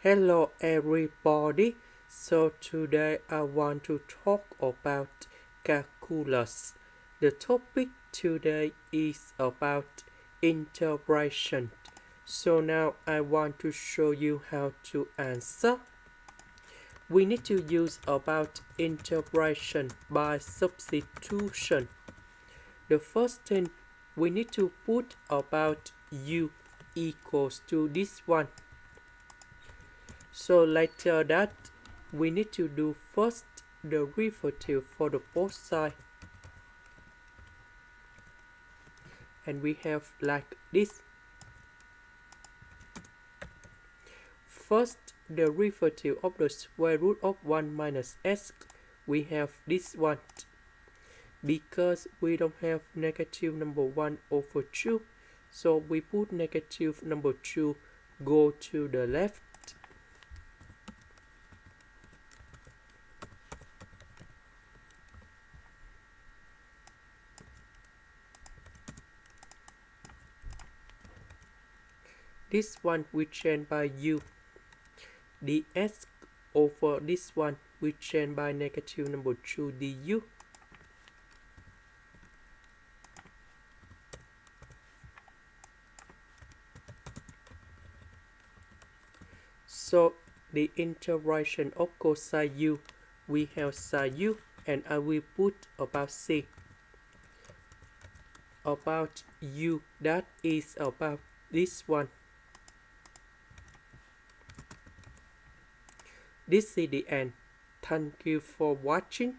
Hello everybody. So today I want to talk about calculus. The topic today is about integration. So now I want to show you how to answer. We need to use about integration by substitution. The first thing we need to put about u equals to this one. So later that we need to do first the derivative for the both sides, and we have like this. First the derivative of the square root of 1 minus s, we have this one. Because we don't have negative number 1 over 2, so we put negative number 2 go to the left. This one we change by u. The s over this one we change by negative number 2 du. So the integration of cosine u, we have sine u, and I will put about c. About u, that is about this one. This is the end. Thank you for watching.